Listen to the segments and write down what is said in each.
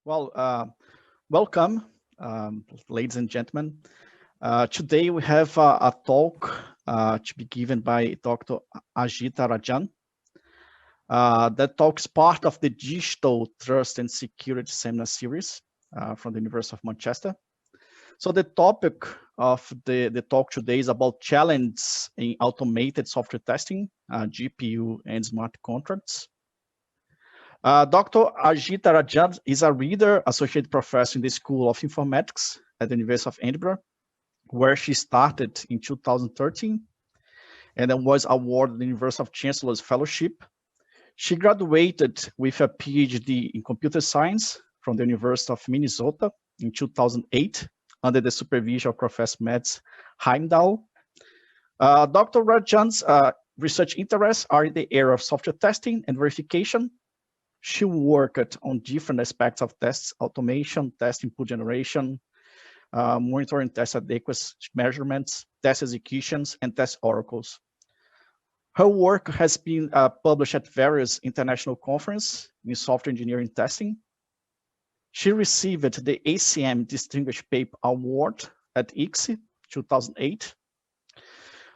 Well, welcome, ladies and gentlemen. Today we have a talk to be given by Dr. Ajitha Rajan. That talk is part of the Digital Trust and Security Seminar Series from the University of Manchester. So the topic of the talk today is about challenges in automated software testing, GPU and smart contracts. Dr. Ajitha Rajan is a reader associate professor in the School of Informatics at the University of Edinburgh, where she started in 2013 and then was awarded the University of Chancellor's Fellowship. She graduated with a PhD in computer science from the University of Minnesota in 2008 under the supervision of Professor Mads Heimdal. Dr. Rajan's research interests are in the area of software testing and verification. She worked on different aspects of tests, automation, test input generation, monitoring test adequacy measurements, test executions, and test oracles. Her work has been published at various international conferences in software engineering testing. She received the ACM Distinguished Paper Award at ICSE 2008.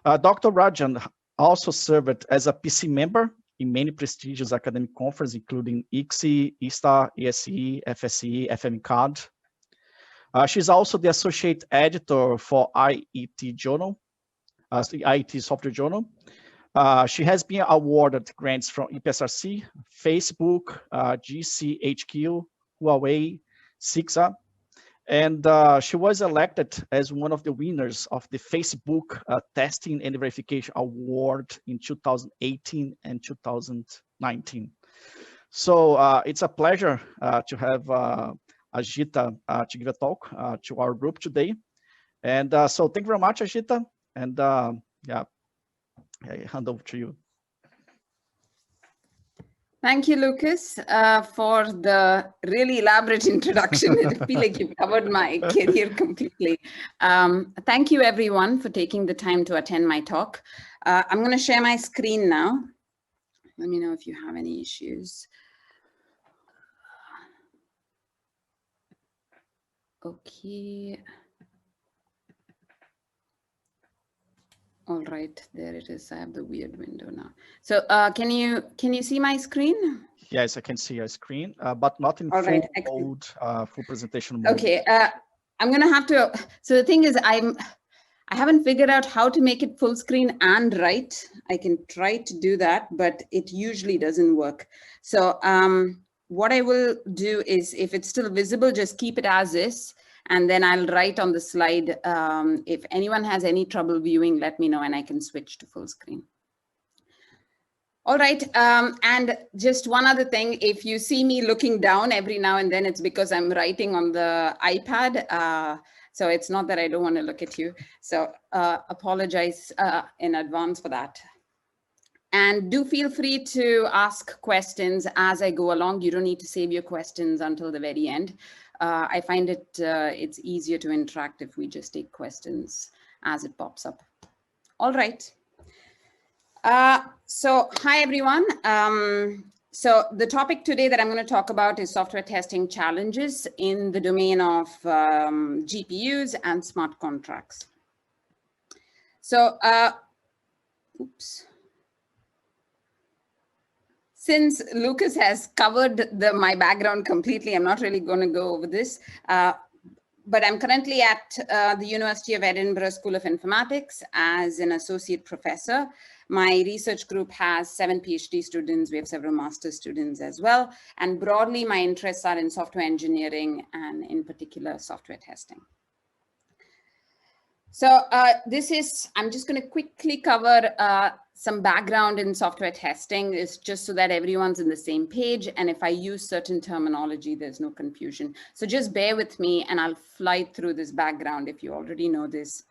Dr. Rajan also served as a PC member in many prestigious academic conferences, including ICSE, ISTA, ESE, FSE, FMCAD. She's also the associate editor for IET Journal, the IET Software Journal. She has been awarded grants from EPSRC, Facebook, GCHQ, Huawei, CIGSA, and she was elected as one of the winners of the Facebook Testing and Verification Award in 2018 and 2019. So it's a pleasure to have Ajitha to give a talk to our group today. And so thank you very much, Ajitha. And yeah, I hand over to you. Thank you, Lucas, for the really elaborate introduction. I feel like you've covered my career completely. Thank you, everyone, for taking the time to attend my talk. I'm going to share my screen now. Let me know if you have any issues. Okay. All right, there it is. I have the weird window now. So can you see my screen? Yes, I can see your screen, but not in full mode, full presentation mode. Okay, I'm gonna have to. So the thing is, I haven't figured out how to make it full screen and write. I can try to do that, but it usually doesn't work. So what I will do is, if it's still visible, just keep it as is. And then I'll write on the slide. If anyone has any trouble viewing, let me know and I can switch to full screen. All right, and just one other thing, if you see me looking down every now and then, it's because I'm writing on the iPad. So it's not that I don't want to look at you. So apologize in advance for that. And do feel free to ask questions as I go along. You don't need to save your questions until the very end. I find it's easier to interact if we just take questions as it pops up. All right. So hi, everyone. So the topic today that I'm going to talk about is software testing challenges in the domain of GPUs and smart contracts. So, oops. Since Lucas has covered my background completely, I'm not really going to go over this, but I'm currently at the University of Edinburgh School of Informatics as an associate professor. My research group has 7 PhD students. We have several master's students as well. And broadly, my interests are in software engineering and in particular software testing. So I'm just going to quickly cover some background in software testing, is just so that everyone's on the same page. And if I use certain terminology, there's no confusion. So just bear with me and I'll fly through this background. If you already know this,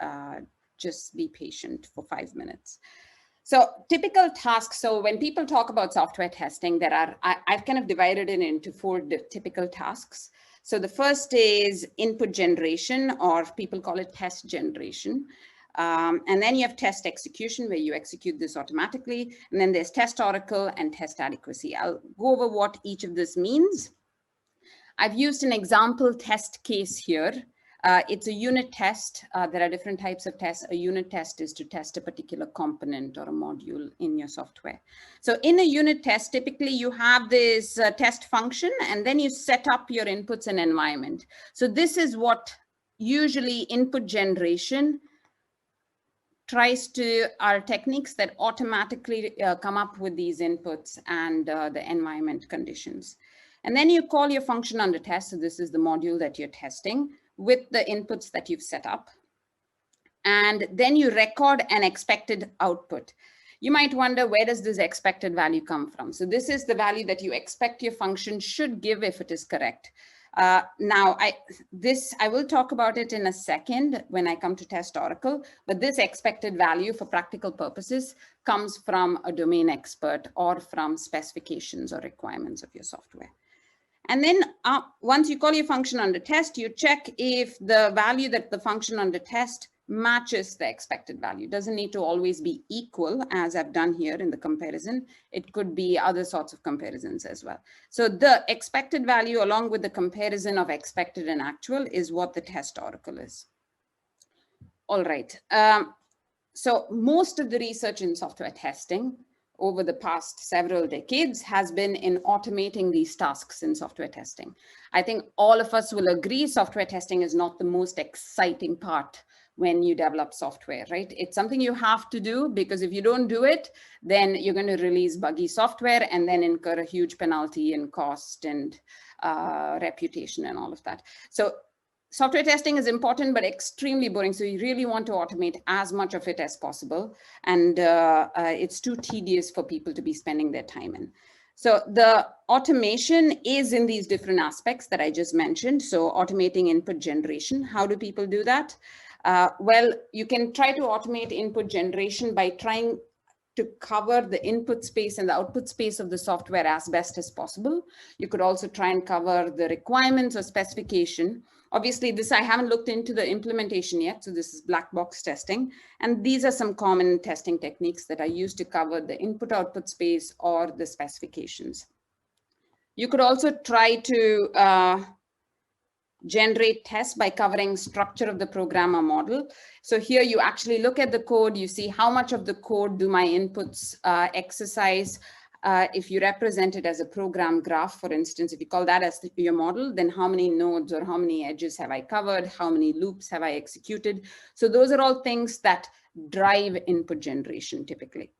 just be patient for 5 minutes. So typical tasks. So when people talk about software testing, I've kind of divided it into 4 typical tasks. So the first is input generation, or people call it test generation. And then you have test execution, where you execute this automatically. And then there's test oracle and test adequacy. I'll go over what each of this means. I've used an example test case here. It's a unit test. There are different types of tests. A unit test is to test a particular component or a module in your software. So in a unit test, typically you have this test function, and then you set up your inputs and environment. So this is what usually input generation are techniques that automatically come up with these inputs and the environment conditions. And then you call your function under test. So this is the module that you're testing with the inputs that you've set up. And then you record an expected output. You might wonder, where does this expected value come from? So this is the value that you expect your function should give if it is correct. Now, I will talk about it in a second when I come to test Oracle, but this expected value for practical purposes comes from a domain expert or from specifications or requirements of your software. And then once you call your function under test, you check if the value that the function under test matches the expected value. It doesn't need to always be equal, as I've done here in the comparison. It could be other sorts of comparisons as well. So the expected value along with the comparison of expected and actual is what the test oracle is. All right. So most of the research in software testing over the past several decades has been in automating these tasks in software testing. I think all of us will agree software testing is not the most exciting part when you develop software, right? It's something you have to do, because if you don't do it, then you're going to release buggy software and then incur a huge penalty and cost and reputation and all of that. So software testing is important, but extremely boring. So you really want to automate as much of it as possible. And it's too tedious for people to be spending their time in. So the automation is in these different aspects that I just mentioned. So automating input generation, how do people do that? Well, you can try to automate input generation by trying to cover the input space and the output space of the software as best as possible. You could also try and cover the requirements or specification. Obviously, this I haven't looked into the implementation yet, so this is black box testing. And these are some common testing techniques that are used to cover the input-output space or the specifications. You could also try to generate tests by covering structure of the programmer model. So here you actually look at the code, you see how much of the code do my inputs exercise. If you represent it as a program graph, for instance, if you call that as your model, then how many nodes or how many edges have I covered? How many loops have I executed? So those are all things that drive input generation typically.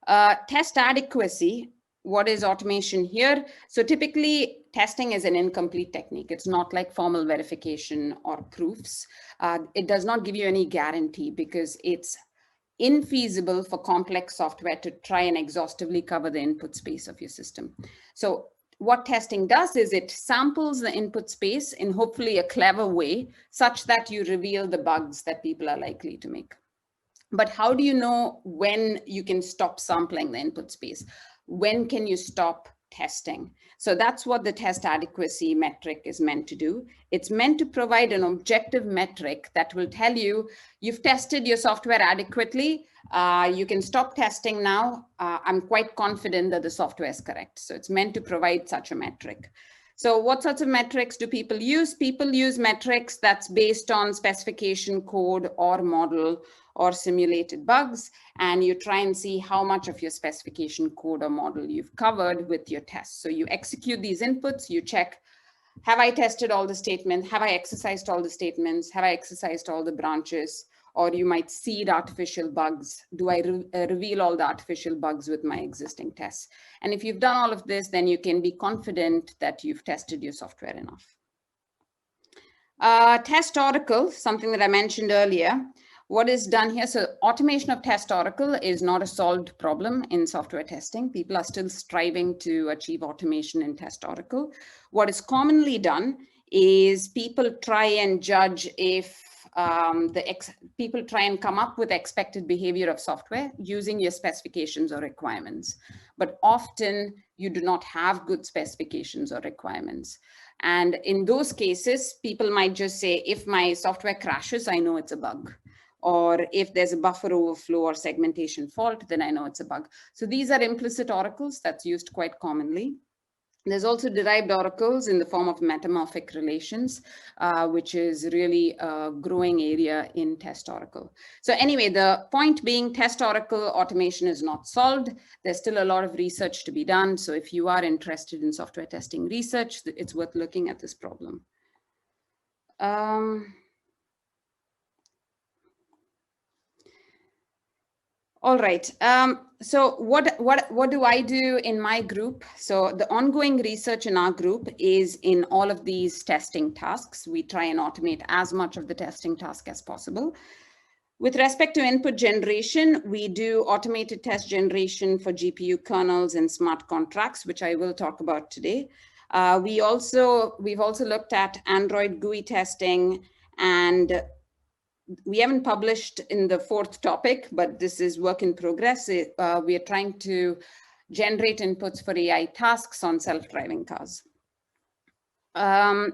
Test adequacy. What is automation here? So typically testing is an incomplete technique. It's not like formal verification or proofs. It does not give you any guarantee because it's infeasible for complex software to try and exhaustively cover the input space of your system. So what testing does is it samples the input space in hopefully a clever way such that you reveal the bugs that people are likely to make. But how do you know when you can stop sampling the input space? When can you stop testing? So that's what the test adequacy metric is meant to do. It's meant to provide an objective metric that will tell you, you've tested your software adequately. You can stop testing now. I'm quite confident that the software is correct. So it's meant to provide such a metric. So what sorts of metrics do people use? People use metrics that's based on specification code or model or simulated bugs, and you try and see how much of your specification code or model you've covered with your tests. So you execute these inputs, you check, have I tested all the statements? Have I exercised all the statements? Have I exercised all the branches? Or you might seed artificial bugs. Do I reveal all the artificial bugs with my existing tests? And if you've done all of this, then you can be confident that you've tested your software enough. Test oracle, something that I mentioned earlier. What is done here? So automation of test oracle is not a solved problem in software testing. People are still striving to achieve automation in test oracle. What is commonly done is people try and judge if people try and come up with expected behavior of software using your specifications or requirements. But often you do not have good specifications or requirements. And in those cases, people might just say, if my software crashes, I know it's a bug. Or if there's a buffer overflow or segmentation fault, then I know it's a bug. So these are implicit oracles that's used quite commonly. There's also derived oracles in the form of metamorphic relations, which is really a growing area in test oracle. So anyway, the point being, test oracle automation is not solved. There's still a lot of research to be done. So if you are interested in software testing research, it's worth looking at this problem. All right. So what do I do in my group? So the ongoing research in our group is in all of these testing tasks. We try and automate as much of the testing task as possible. With respect to input generation, we do automated test generation for GPU kernels and smart contracts, which I will talk about today. We've also looked at Android GUI testing, and we haven't published in the fourth topic, but this is work in progress. We are trying to generate inputs for AI tasks on self-driving cars.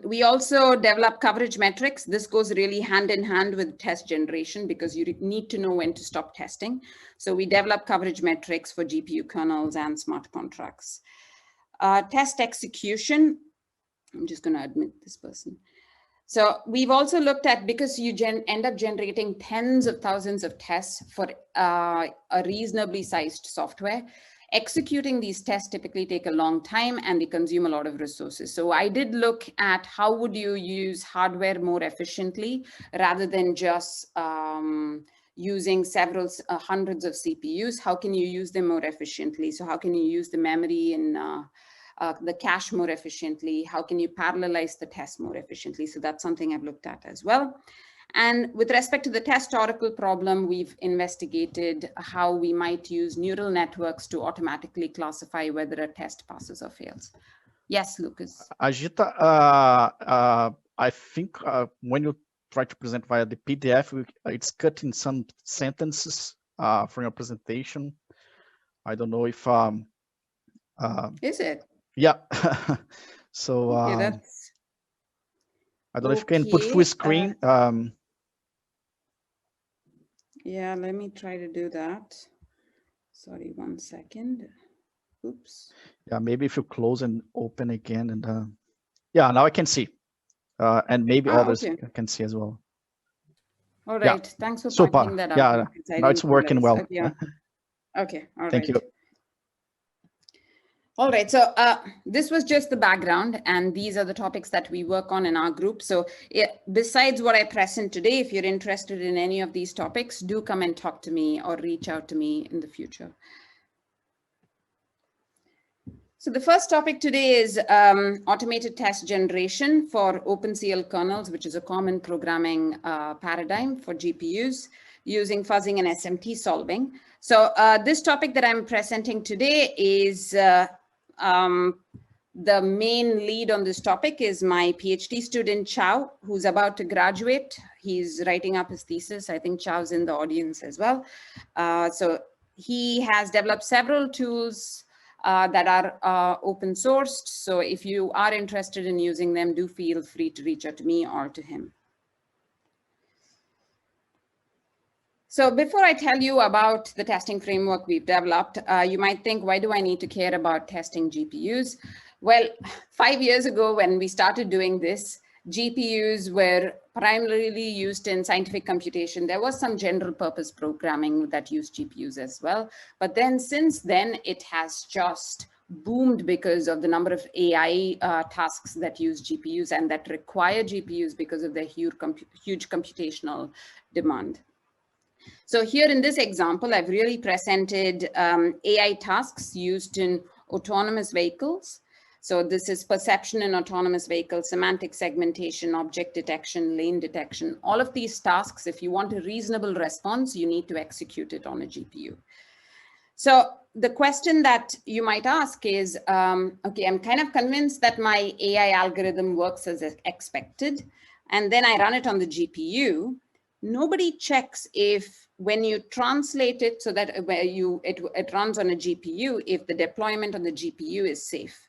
We also develop coverage metrics. This goes really hand in hand with test generation because you need to know when to stop testing. So we develop coverage metrics for GPU kernels and smart contracts. Test execution. I'm just going to admit this person. So we've also looked at, because you end up generating tens of thousands of tests for a reasonably sized software, executing these tests typically take a long time and they consume a lot of resources. So I did look at how would you use hardware more efficiently rather than just using several hundreds of CPUs. How can you use them more efficiently? So how can you use the memory and the cache more efficiently? How can you parallelize the test more efficiently? So that's something I've looked at as well. And with respect to the test oracle problem, we've investigated how we might use neural networks to automatically classify whether a test passes or fails. Yes, Lucas. Ajitha, I think when you try to present via the PDF, it's cut in some sentences from your presentation. I don't know if... Is it? Yeah. So okay, that's... I don't know if you can put full screen. Yeah, let me try to do that. Sorry, 1 second. Oops. Yeah, maybe if you close and open again, and yeah, now I can see, and maybe others can see as well. All right, yeah. Thanks for pointing that out. Yeah, now it's working well. Okay, yeah. Okay, all right. Thank you. All right, so this was just the background, and these are the topics that we work on in our group. So besides what I present today, if you're interested in any of these topics, do come and talk to me or reach out to me in the future. So the first topic today is automated test generation for OpenCL kernels, which is a common programming paradigm for GPUs using fuzzing and SMT solving. So this topic that I'm presenting today is the main lead on this topic is my PhD student, Chao, who's about to graduate. He's writing up his thesis. I think Chao's in the audience as well. So he has developed several tools that are open sourced. So if you are interested in using them, do feel free to reach out to me or to him. So before I tell you about the testing framework we've developed, you might think, why do I need to care about testing GPUs? Well, 5 years ago, when we started doing this, GPUs were primarily used in scientific computation. There was some general purpose programming that used GPUs as well. But then since then, it has just boomed because of the number of AI tasks that use GPUs and that require GPUs because of their huge computational demand. So here in this example, I've really presented AI tasks used in autonomous vehicles. So this is perception in autonomous vehicles, semantic segmentation, object detection, lane detection. All of these tasks, if you want a reasonable response, you need to execute it on a GPU. So the question that you might ask is, okay, I'm kind of convinced that my AI algorithm works as expected, and then I run it on the GPU. Nobody checks if when you translate it so that it runs on a GPU, if the deployment on the GPU is safe.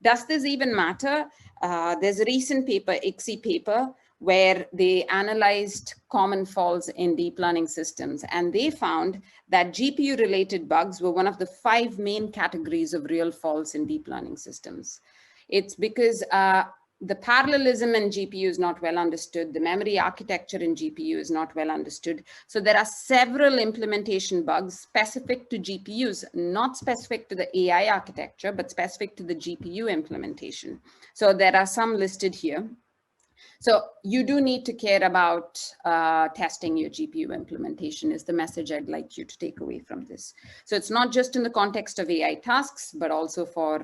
Does this even matter? There's a recent paper, Adequacy paper, where they analyzed common faults in deep learning systems. And they found that GPU-related bugs were one of the 5 main categories of real faults in deep learning systems. It's because the parallelism in GPU is not well understood. The memory architecture in GPU is not well understood. So there are several implementation bugs specific to GPUs, not specific to the AI architecture, but specific to the GPU implementation. So there are some listed here. So you do need to care about testing your GPU implementation is the message I'd like you to take away from this. So it's not just in the context of AI tasks, but also for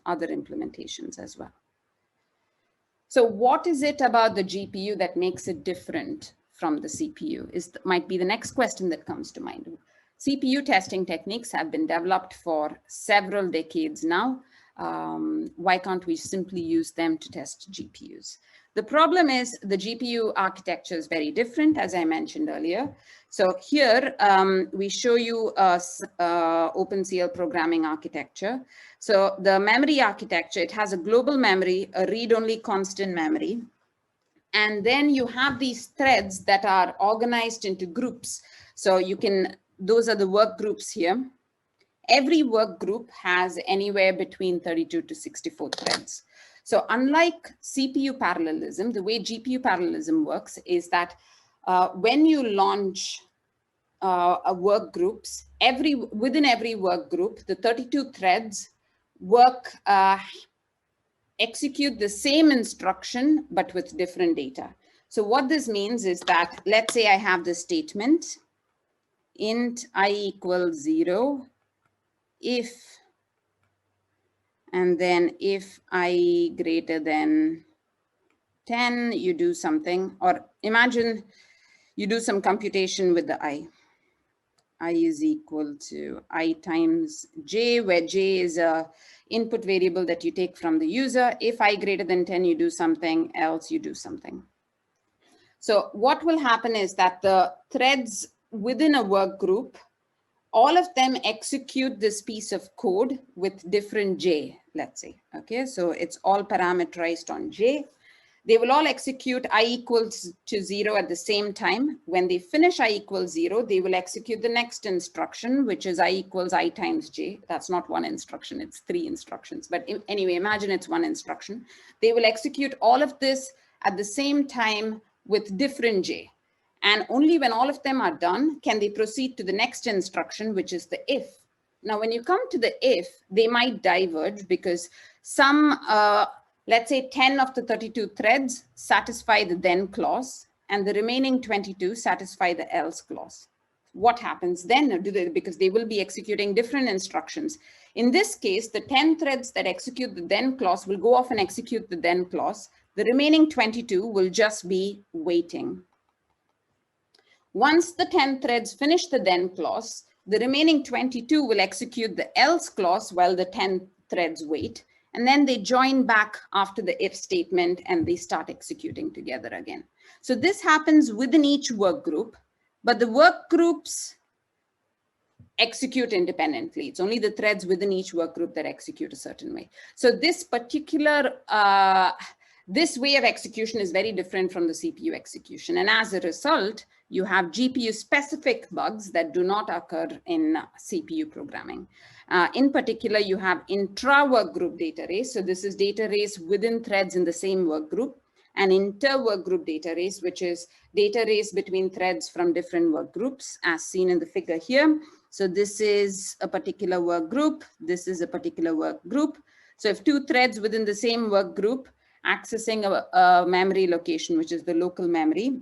other implementations as well. So what is it about the GPU that makes it different from the CPU might be the next question that comes to mind. CPU testing techniques have been developed for several decades now. Why can't we simply use them to test GPUs? The problem is the GPU architecture is very different, as I mentioned earlier. So here we show you OpenCL programming architecture. So the memory architecture, it has a global memory, a read-only constant memory. And then you have these threads that are organized into groups. So you can, those are the work groups here. Every work group has anywhere between 32 to 64 threads. So unlike CPU parallelism, the way GPU parallelism works is that when you launch a work groups, within every work group, the 32 threads execute the same instruction, but with different data. So what this means is that, let's say I have this statement, int I equals 0, if, and then if I greater than 10, you do something, or imagine you do some computation with the I is equal to I times j, where j is a input variable that you take from the user. If I greater than 10, you do something, else you do something. So what will happen is that the threads within a work group, all of them execute this piece of code with different j, let's say. Okay, so it's all parameterized on j. They will all execute I equals to 0 at the same time. When they finish I equals 0, they will execute the next instruction, which is I equals I times j. That's not one instruction, it's 3 instructions. But anyway, imagine it's one instruction. They will execute all of this at the same time with different j. And only when all of them are done can they proceed to the next instruction, which is the if. Now, when you come to the if, they might diverge because some, let's say 10 of the 32 threads satisfy the then clause, and the remaining 22 satisfy the else clause. What happens then? Because they will be executing different instructions. In this case, the 10 threads that execute the then clause will go off and execute the then clause. The remaining 22 will just be waiting. Once the 10 threads finish the then clause, the remaining 22 will execute the else clause while the 10 threads wait. And then they join back after the if statement and they start executing together again. So this happens within each work group, but the work groups execute independently. It's only the threads within each work group that execute a certain way. So this particular, this way of execution is very different from the CPU execution. And as a result, you have GPU specific bugs that do not occur in CPU programming. In particular, you have intra-work group data race. So this is data race within threads in the same work group, and inter-work group data race, which is data race between threads from different work groups, as seen in the figure here. So this is a particular work group. This is a particular work group. So if two threads within the same work group accessing a memory location, which is the local memory,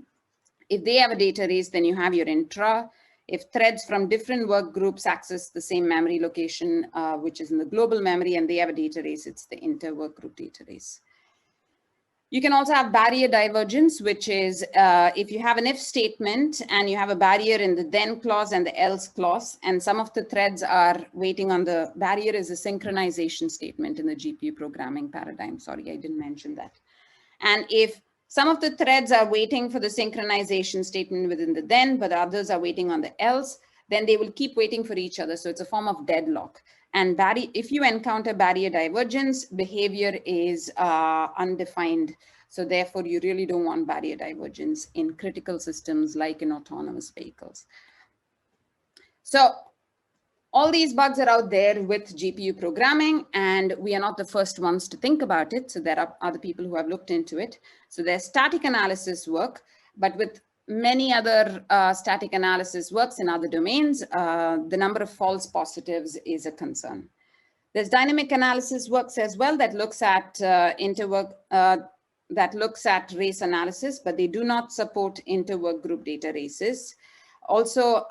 if they have a data race, then you have your intra. If threads from different work groups access the same memory location, which is in the global memory, and they have a data race, it's the inter-work group data race. You can also have barrier divergence, which is if you have an if statement and you have a barrier in the then clause and the else clause, and some of the threads are waiting on the barrier is a synchronization statement in the GPU programming paradigm. Sorry, I didn't mention that. And if some of the threads are waiting for the synchronization statement within the then, but others are waiting on the else, then they will keep waiting for each other. So it's a form of deadlock. And if you encounter barrier divergence, behavior is undefined. So therefore, you really don't want barrier divergence in critical systems like in autonomous vehicles. So all these bugs are out there with GPU programming, and we are not the first ones to think about it. So there are other people who have looked into it. So there's static analysis work, but with many other static analysis works in other domains, the number of false positives is a concern. There's dynamic analysis works as well that looks at race analysis, but they do not support interwork group data races. Also,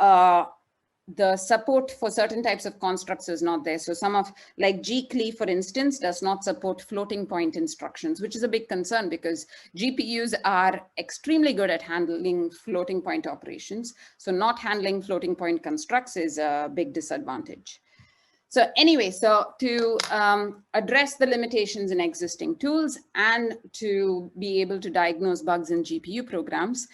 the support for certain types of constructs is not there. So some of, like gcli, for instance, does not support floating point instructions, which is a big concern because GPUs are extremely good at handling floating point operations. So not handling floating point constructs is a big disadvantage. So anyway, so to address the limitations in existing tools and to be able to diagnose bugs in GPU programs,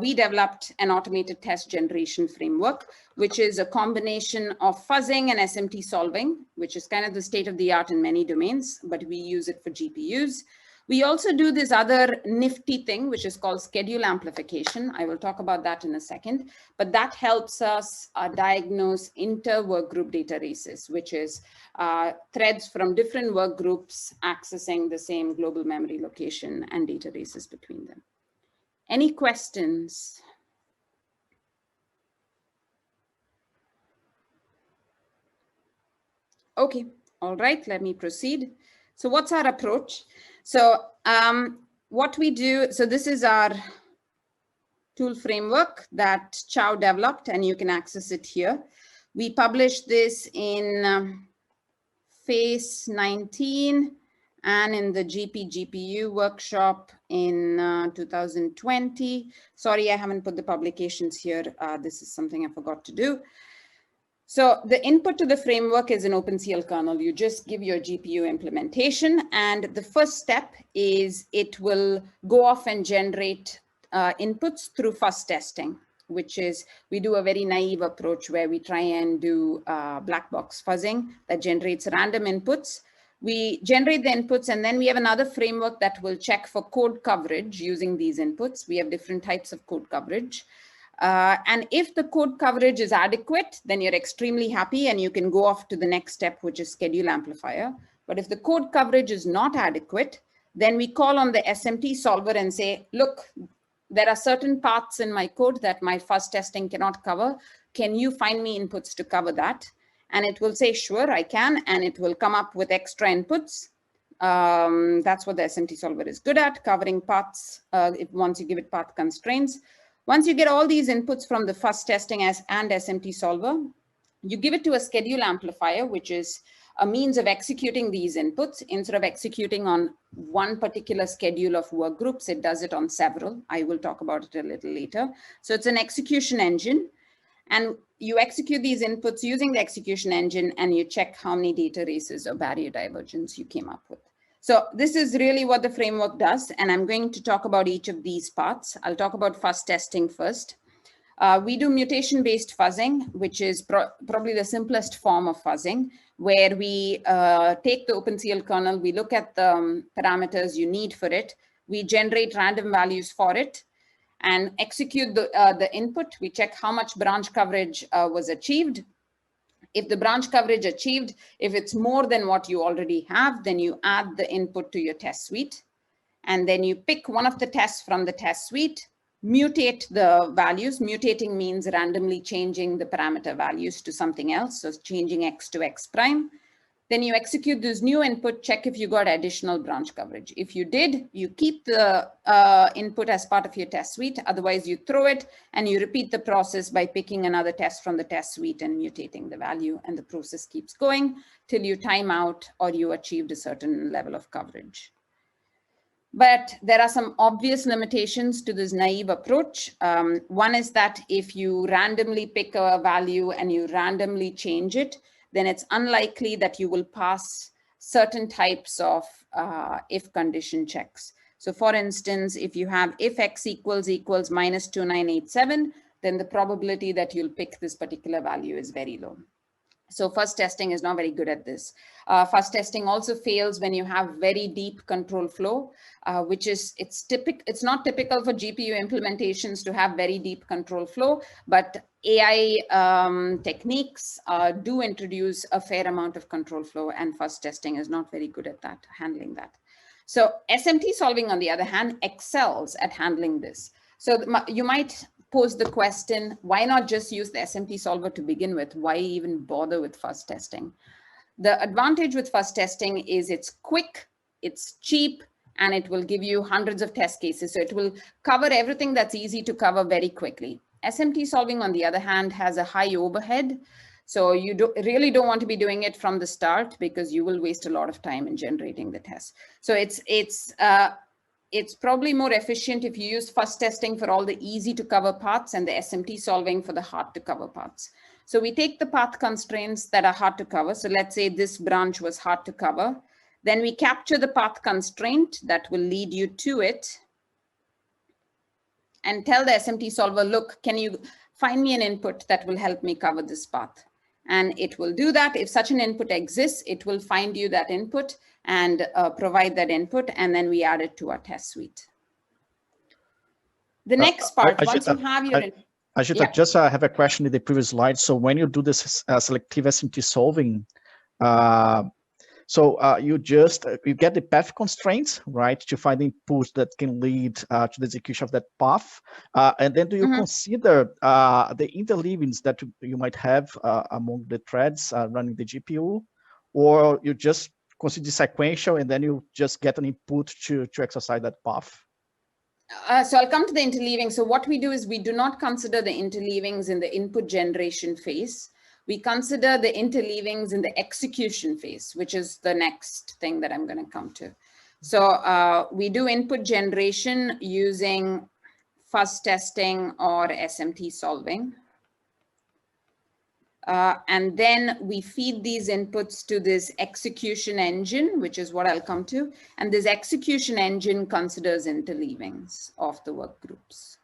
we developed an automated test generation framework, which is a combination of fuzzing and SMT solving, which is kind of the state of the art in many domains, but we use it for GPUs. We also do this other nifty thing, which is called schedule amplification. I will talk about that in a second, but that helps us diagnose inter-work group data races, which is threads from different work groups accessing the same global memory location and data races between them. Any questions? Okay, all right, let me proceed. So what's our approach? So what we do, so this is our tool framework that Chow developed, and you can access it here. We published this in FACE 19 and in the GPU workshop in 2020. Sorry, I haven't put the publications here. This is something I forgot to do. So the input to the framework is an OpenCL kernel. You just give your GPU implementation, and the first step is it will go off and generate inputs through fuzz testing, which is we do a very naive approach where we try and do black box fuzzing that generates random inputs. We generate the inputs, and then we have another framework that will check for code coverage using these inputs. We have different types of code coverage. And if the code coverage is adequate, then you're extremely happy and you can go off to the next step, which is schedule amplifier. But if the code coverage is not adequate, then we call on the SMT solver and say, look, there are certain paths in my code that my fuzz testing cannot cover. Can you find me inputs to cover that? And it will say, sure, I can. And it will come up with extra inputs. That's what the SMT solver is good at, covering paths once you give it path constraints. Once you get all these inputs from the fuzz testing and SMT solver, you give it to a schedule amplifier, which is a means of executing these inputs. Instead of executing on one particular schedule of work groups, it does it on several. I will talk about it a little later. So it's an execution engine, and you execute these inputs using the execution engine, and you check how many data races or barrier divergence you came up with. So this is really what the framework does, and I'm going to talk about each of these parts. I'll talk about fuzz testing first. We do mutation-based fuzzing, which is probably the simplest form of fuzzing, where we take the OpenCL kernel, we look at the parameters you need for it, we generate random values for it, and execute the input. We check how much branch coverage was achieved. If the branch coverage achieved, if it's more than what you already have, then you add the input to your test suite. And then you pick one of the tests from the test suite, mutate the values. Mutating means randomly changing the parameter values to something else. So changing X to X prime. Then you execute this new input, check if you got additional branch coverage. If you did, you keep the input as part of your test suite. Otherwise, you throw it and you repeat the process by picking another test from the test suite and mutating the value. And the process keeps going till you time out or you achieved a certain level of coverage. But there are some obvious limitations to this naive approach. One is that if you randomly pick a value and you randomly change it, then it's unlikely that you will pass certain types of if condition checks. So for instance, if you have if x equals minus 2987, then the probability that you'll pick this particular value is very low. So fuzz testing is not very good at this. Fuzz testing also fails when you have very deep control flow, which is, it's not typical for GPU implementations to have very deep control flow, but AI techniques do introduce a fair amount of control flow, and fuzz testing is not very good at that, handling that. So SMT solving, on the other hand, excels at handling this. So you might pose the question, why not just use the SMT solver to begin with? Why even bother with fuzz testing? The advantage with fuzz testing is it's quick, it's cheap, and it will give you hundreds of test cases. So it will cover everything that's easy to cover very quickly. SMT solving, on the other hand, has a high overhead. So you really don't want to be doing it from the start, because you will waste a lot of time in generating the tests. So it's probably more efficient if you use fuzz testing for all the easy to cover paths and the SMT solving for the hard to cover paths. So we take the path constraints that are hard to cover. So let's say this branch was hard to cover. Then we capture the path constraint that will lead you to it and tell the SMT solver, look, can you find me an input that will help me cover this path? And it will do that. If such an input exists, it will find you that input and provide that input, and then we add it to our test suite. The next part, once you have your... Ajitha, yeah. Just have a question in the previous slide. So when you do this selective SMT solving, you get the path constraints, right, to find the inputs that can lead to the execution of that path. And then do you consider the interleavings that you might have among the threads running the GPU, or you just consider sequential and then you just get an input to exercise that path? So I'll come to the interleaving. So what we do is we do not consider the interleavings in the input generation phase. We consider the interleavings in the execution phase, which is the next thing that I'm going to come to. So we do input generation using fuzz testing or SMT solving. And then we feed these inputs to this execution engine, which is what I'll come to. And this execution engine considers interleavings of the work groups.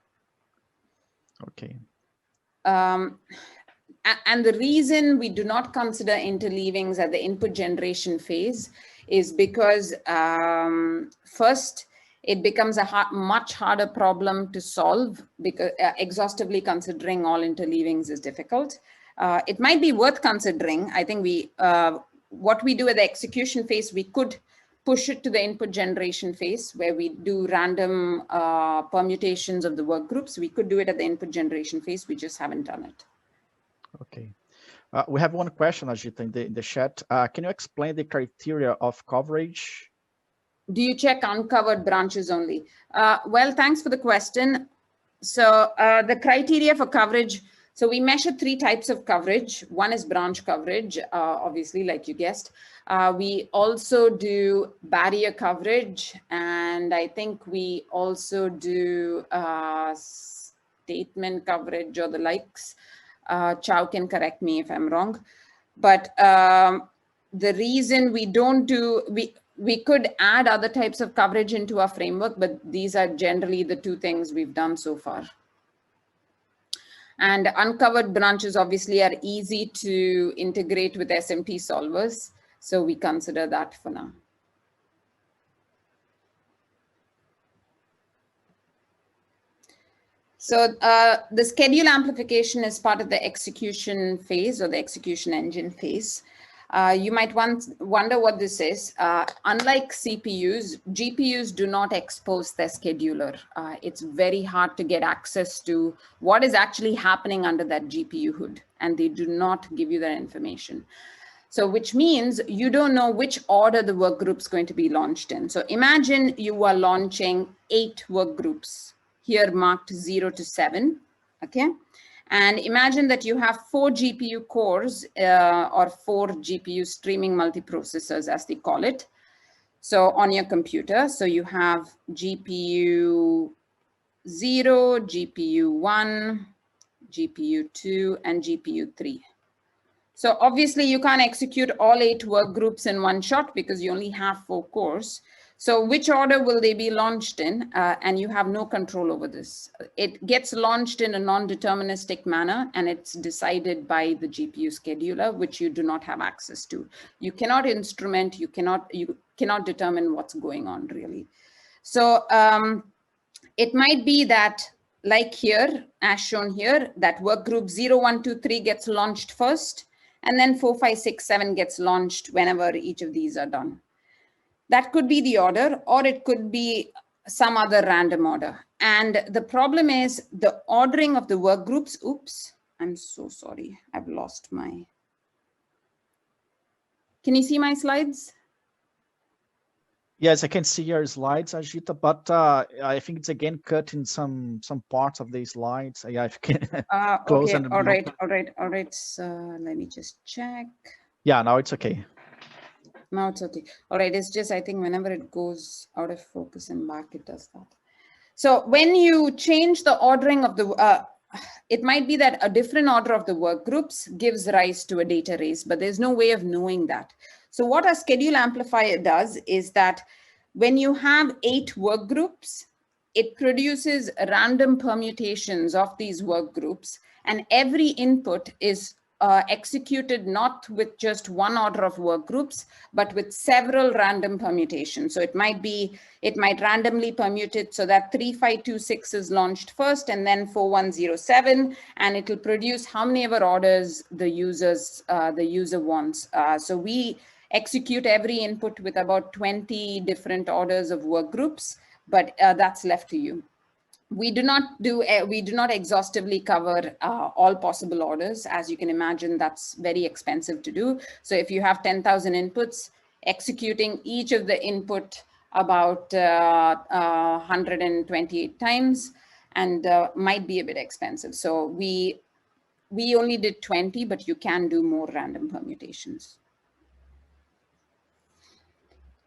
Okay. And the reason we do not consider interleavings at the input generation phase is because first, it becomes a much harder problem to solve, because exhaustively considering all interleavings is difficult. It might be worth considering. I think what we do at the execution phase, we could push it to the input generation phase where we do random permutations of the work groups. We could do it at the input generation phase. We just haven't done it. Okay. We have one question, Ajitha, in the chat. Can you explain the criteria of coverage? Do you check uncovered branches only? Well, thanks for the question. So the criteria for coverage, so we measure 3 types of coverage. One is branch coverage, obviously, like you guessed. We also do barrier coverage, and I think we also do statement coverage or the likes. Chow can correct me if I'm wrong. But the reason we don't do, we could add other types of coverage into our framework, but these are generally the 2 things we've done so far. And uncovered branches obviously are easy to integrate with SMT solvers. So we consider that for now. So the schedule amplification is part of the execution phase or the execution engine phase. You might wonder what this is. Unlike CPUs, GPUs do not expose their scheduler. It's very hard to get access to what is actually happening under that GPU hood, and they do not give you that information. So which means you don't know which order the work group is going to be launched in. So imagine you are launching 8 work groups, here marked 0 to 7, okay? And imagine that you have 4 GPU cores or 4 GPU streaming multiprocessors, as they call it. So on your computer, so you have GPU 0, GPU 1, GPU 2, and GPU 3. So obviously you can't execute all 8 work groups in one shot because you only have 4 cores. So which order will they be launched in? And you have no control over this. It gets launched in a non-deterministic manner, and it's decided by the GPU scheduler, which you do not have access to. You cannot instrument, you cannot determine what's going on really. So it might be that, like here, as shown here, that work group 0, 1, 2, 3 gets launched first, and then 4, 5, 6, 7 gets launched whenever each of these are done. That could be the order, or it could be some other random order. And the problem is the ordering of the work groups. Oops, I'm so sorry. I've lost my. Can you see my slides? Yes, I can see your slides, Ajitha, but I think it's again cut in some parts of the slides. Yeah, if you can close okay, and all right. So let me just check. Yeah, now it's okay. Now it's okay. All right, it's just, I think whenever it goes out of focus and back, it does that. So when you change the ordering of the, it might be that a different order of the work groups gives rise to a data race, but there's no way of knowing that. So what a schedule amplifier does is that when you have 8 work groups, it produces random permutations of these work groups, and every input is executed not with just one order of work groups, but with several random permutations. So it might randomly permute it so that 3526 is launched first, and then 4107, and it will produce how many ever orders the user wants. So we execute every input with about 20 different orders of work groups, but that's left to you. We do not exhaustively cover all possible orders. As you can imagine, that's very expensive to do. So if you have 10,000 inputs, executing each of the input about 128 times and might be a bit expensive. So we only did 20, but you can do more random permutations.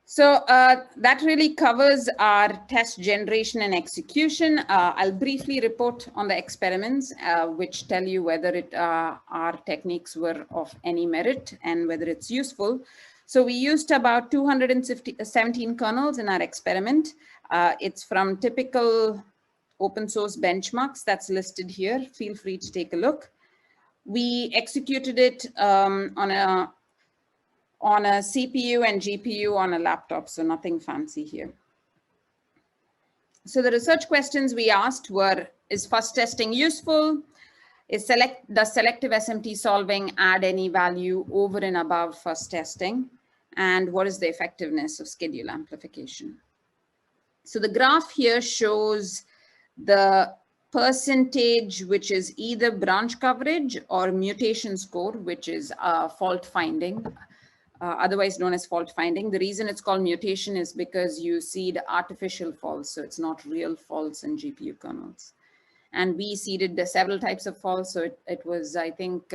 So that really covers our test generation and execution. I'll briefly report on the experiments, which tell you whether our techniques were of any merit and whether it's useful. So we used about 217 kernels in our experiment. It's from typical open source benchmarks that's listed here. Feel free to take a look. We executed it on a CPU and GPU on a laptop, so nothing fancy here. So the research questions we asked were, is fuzz testing useful? Does selective SMT solving add any value over and above fuzz testing? And what is the effectiveness of schedule amplification? So the graph here shows the percentage, which is either branch coverage or mutation score, which is fault finding. Otherwise known as fault finding. The reason it's called mutation is because you seed artificial faults, so it's not real faults in GPU kernels. And we seeded the several types of faults, so it was, I think,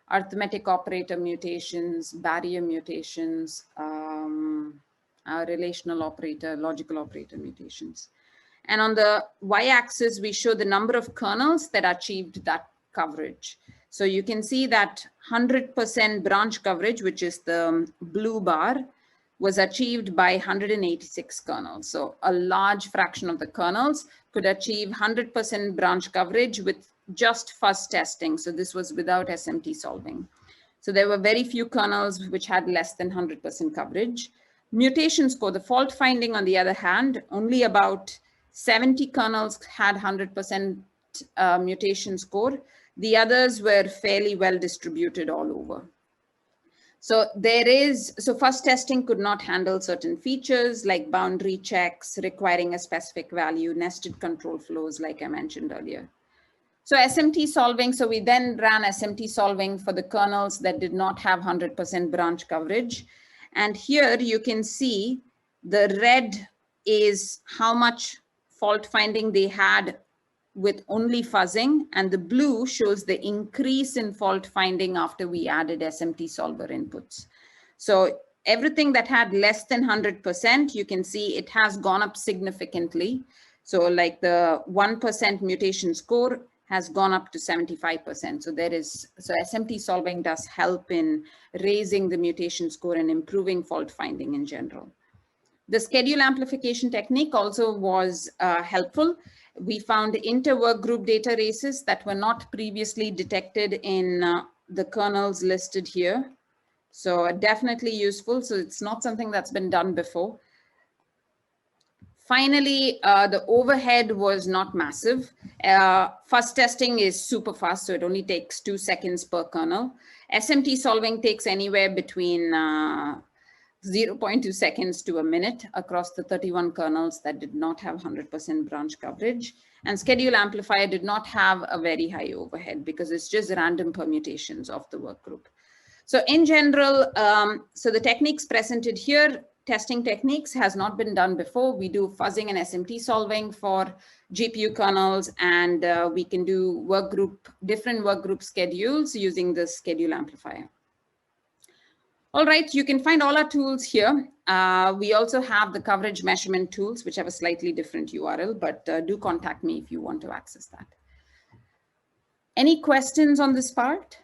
arithmetic operator mutations, barrier mutations, relational operator, logical operator mutations. And on the y-axis, we show the number of kernels that achieved that coverage. So you can see that 100% branch coverage, which is the blue bar, was achieved by 186 kernels. So a large fraction of the kernels could achieve 100% branch coverage with just fuzz testing. So this was without SMT solving. So there were very few kernels which had less than 100% coverage. Mutation score, the fault finding, on the other hand, only about 70 kernels had 100% mutation score. The others were fairly well distributed all over. So fuzz testing could not handle certain features like boundary checks requiring a specific value, nested control flows, like I mentioned earlier. So SMT solving, so we then ran SMT solving for the kernels that did not have 100% branch coverage. And here you can see the red is how much fault finding they had with only fuzzing, and the blue shows the increase in fault finding after we added SMT solver inputs. So everything that had less than 100%, you can see it has gone up significantly. So like the 1% mutation score has gone up to 75%. So SMT solving does help in raising the mutation score and improving fault finding in general. The schedule amplification technique also was helpful. We found inter-workgroup data races that were not previously detected in the kernels listed here. So definitely useful. So it's not something that's been done before. Finally, the overhead was not massive. Fuzz testing is super fast, so it only takes 2 seconds per kernel. SMT solving takes anywhere between 0.2 seconds to a minute across the 31 kernels that did not have 100% branch coverage. And schedule amplifier did not have a very high overhead because it's just random permutations of the workgroup. So in general, so the techniques presented here, testing techniques, has not been done before. We do fuzzing and SMT solving for GPU kernels, and we can do different workgroup schedules using the schedule amplifier. All right, you can find all our tools here. We also have the coverage measurement tools, which have a slightly different URL, but do contact me if you want to access that. Any questions on this part?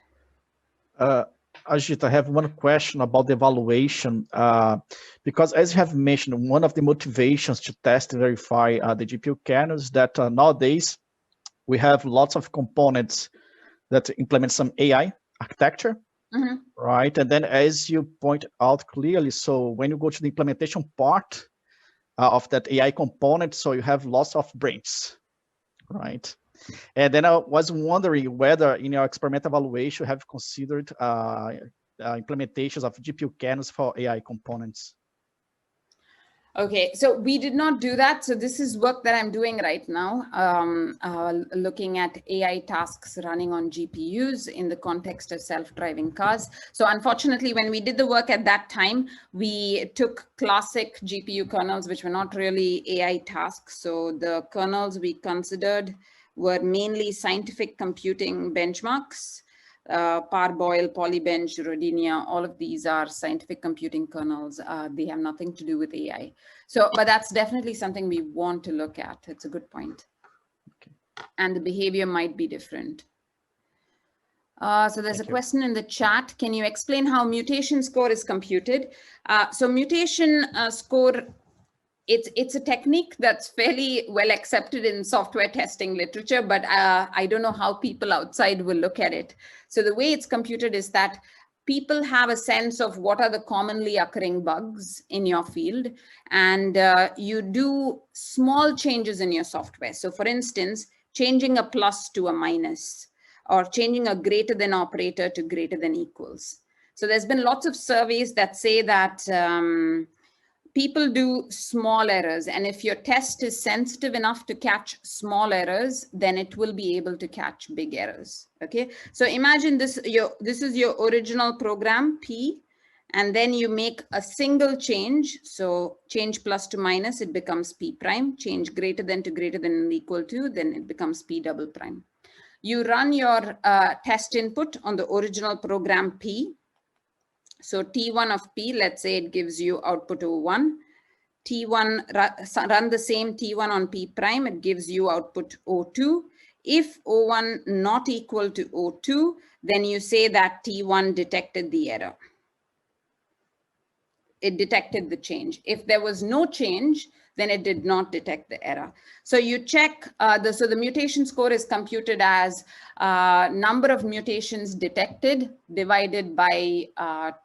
Ajit, I have one question about the evaluation, because as you have mentioned, one of the motivations to test and verify the GPU kernels is that nowadays we have lots of components that implement some AI architecture, right? And then as you point out clearly, so when you go to the implementation part of that AI component, so you have lots of brains, right? And then I was wondering whether in your experimental evaluation you have considered implementations of GPU kernels for AI components. Okay, so we did not do that. So this is work that I'm doing right now, looking at AI tasks running on GPUs in the context of self-driving cars. So unfortunately, when we did the work at that time, we took classic GPU kernels, which were not really AI tasks. So the kernels we considered were mainly scientific computing benchmarks. Parboil, Polybench, Rodinia, all of these are scientific computing kernels. They have nothing to do with AI. So, but that's definitely something we want to look at. It's a good point. Okay. And the behavior might be different. So there's a question in the chat. Can you explain how mutation score is computed? So mutation score, it's a technique that's fairly well accepted in software testing literature, but I don't know how people outside will look at it. So the way it's computed is that people have a sense of what are the commonly occurring bugs in your field, and you do small changes in your software. So for instance, changing a plus to a minus, or changing a greater than operator to greater than equals. So there's been lots of surveys that say that people do small errors, and if your test is sensitive enough to catch small errors, then it will be able to catch big errors. Okay, so imagine this is your original program P, and then you make a single change. So change plus to minus, it becomes P prime. Change greater than to greater than and equal to, then it becomes P double prime. You run your test input on the original program P. So T1 of P, let's say it gives you output 01. T1, run the same T1 on P prime, it gives you output 02. If 01 not equal to 02, then you say that T1 detected the error. It detected the change. If there was no change, then it did not detect the error. So you check, so the mutation score is computed as number of mutations detected divided by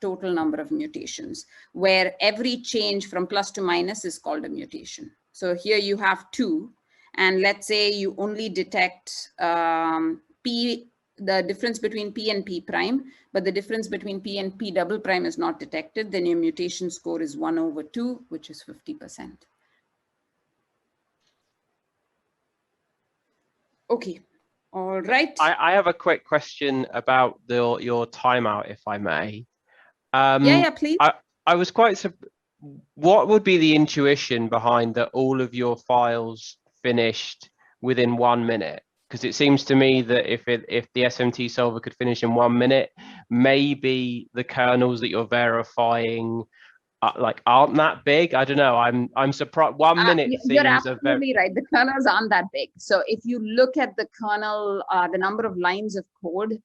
total number of mutations, where every change from plus to minus is called a mutation. So here you have 2, and let's say you only detect P, the difference between P and P prime, but the difference between P and P double prime is not detected, then your mutation score is 1/2, which is 50%. Okay, all right. I have a quick question about your timeout, if I may. Yeah, please. I was quite what would be the intuition behind that all of your files finished within 1 minute? Because it seems to me that if the SMT solver could finish in 1 minute, maybe the kernels that you're verifying aren't that big. I don't know. I'm surprised. 1 minute seems you're absolutely right. The kernels aren't that big. So if you look at the kernel, the number of lines of code,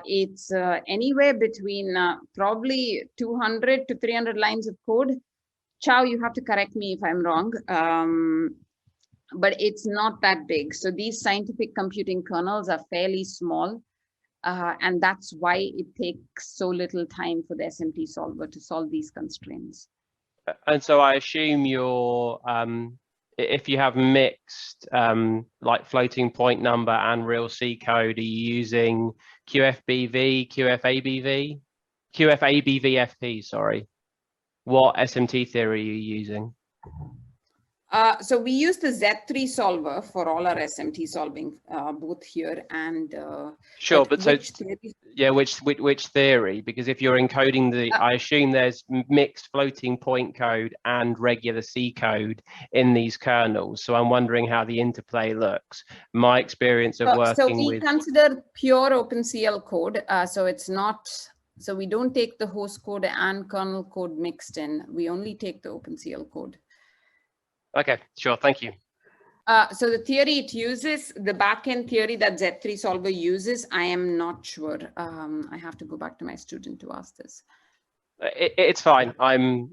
it's anywhere between probably 200 to 300 lines of code. Chow, you have to correct me if I'm wrong, but it's not that big. So these scientific computing kernels are fairly small, and that's why it takes so little time for the SMT solver to solve these constraints. And so I assume you're, if you have mixed like floating point number and real C code, are you using QFBV, QFABVFP, sorry. What SMT theory are you using? So we use the Z3 solver for all our SMT solving, both here and sure, but so theory? Yeah, which theory? Because if you're encoding the, I assume there's mixed floating point code and regular C code in these kernels. So I'm wondering how the interplay looks. My experience of working we consider pure OpenCL code. So it's not, so we don't take the host code and kernel code mixed in. We only take the OpenCL code. Okay, sure, thank you. So the theory it uses, the backend theory that Z3 solver uses, I am not sure. I have to go back to my student to ask this. It's fine. I'm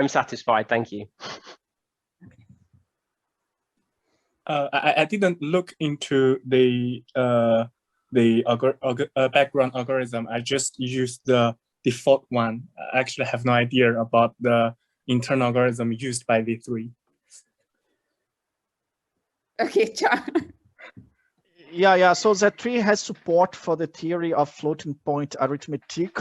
satisfied. Thank you. I didn't look into the background algorithm. I just used the default one. I actually have no idea about the internal algorithm used by V3. Okay, Cha. Yeah. So Z3 has support for the theory of floating point arithmetic.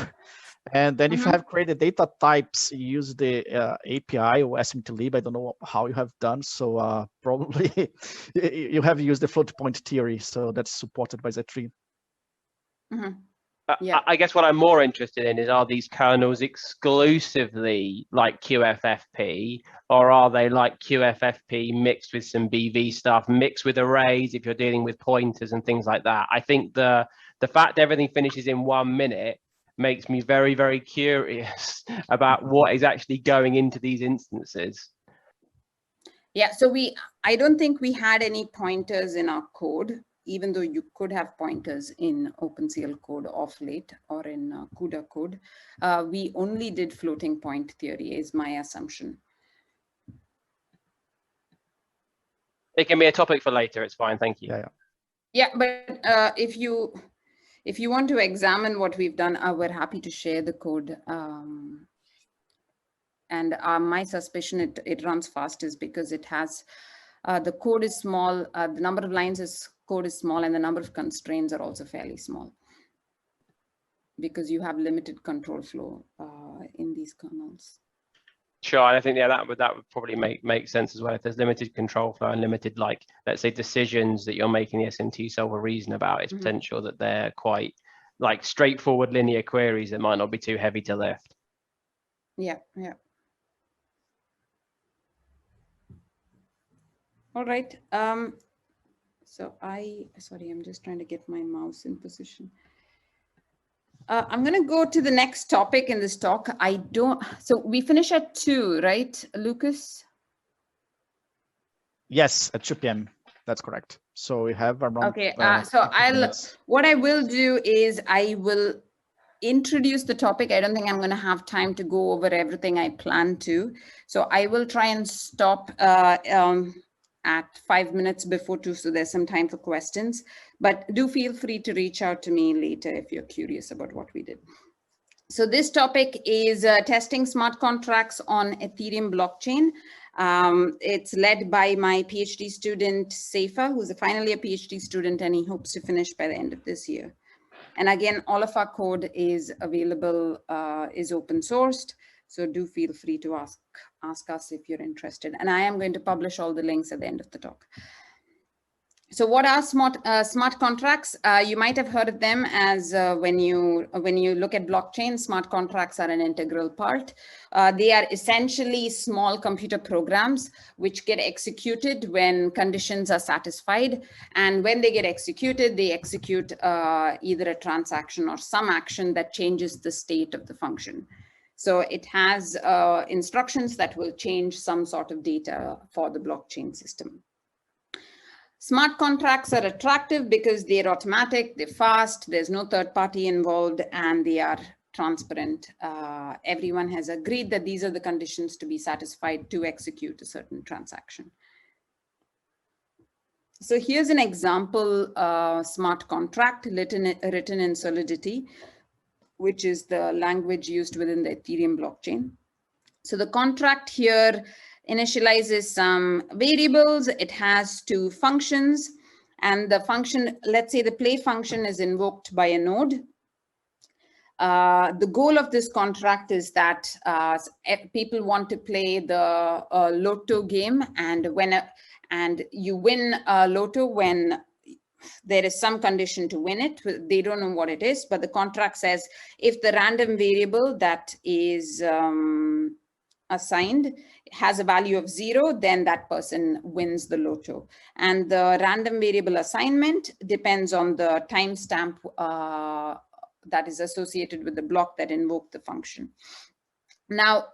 And then if you have created data types, you use the API or SMTlib. I don't know how you have done. So probably you have used the floating point theory. So that's supported by Z3. Yeah. I guess what I'm more interested in is, are these kernels exclusively like QFFP, or are they like QFFP mixed with some BV stuff, mixed with arrays if you're dealing with pointers and things like that? I think the fact everything finishes in 1 minute makes me very, very curious about what is actually going into these instances. Yeah, so I don't think we had any pointers in our code, even though you could have pointers in OpenCL code of late or in CUDA code. We only did floating point theory is my assumption. It can be a topic for later. It's fine. Thank you. Yeah, but if you want to examine what we've done, we're happy to share the code. And my suspicion it runs fast is because it has, the code is small, the number of lines code is small, and the number of constraints are also fairly small because you have limited control flow in these kernels. Sure, I think that would probably make sense as well. If there's limited control flow and limited, like, let's say, decisions that you're making the SMT solver reason about, it's potential that they're quite like straightforward linear queries that might not be too heavy to lift. Yeah. All right. So sorry, I'm just trying to get my mouse in position. I'm going to go to the next topic in this talk. So we finish at 2, right, Lucas? Yes, at 2 p.m. That's correct. So we have around. Okay. What I will do is I will introduce the topic. I don't think I'm going to have time to go over everything I plan to. So I will try and stop at 5 minutes before 2, so there's some time for questions. But do feel free to reach out to me later if you're curious about what we did. So this topic is testing smart contracts on Ethereum blockchain. It's led by my PhD student, Seifa, who's finally a PhD student, and he hopes to finish by the end of this year. And again, all of our code is available, is open sourced. So do feel free to ask us if you're interested. And I am going to publish all the links at the end of the talk. So what are smart contracts? You might have heard of them as when you look at blockchain, smart contracts are an integral part. They are essentially small computer programs which get executed when conditions are satisfied. And when they get executed, they execute either a transaction or some action that changes the state of the function. So it has instructions that will change some sort of data for the blockchain system. Smart contracts are attractive because they're automatic, they're fast, there's no third party involved, and they are transparent. Everyone has agreed that these are the conditions to be satisfied to execute a certain transaction. So here's an example smart contract written in Solidity, which is the language used within the Ethereum blockchain. So the contract here initializes some variables. It has two functions, and the function, let's say the play function, is invoked by a node. The goal of this contract is that people want to play the Lotto game, and you win Lotto when there is some condition to win it. They don't know what it is, but the contract says if the random variable that is assigned has a value of 0, then that person wins the Lotto. And the random variable assignment depends on the timestamp that is associated with the block that invoked the function. Now,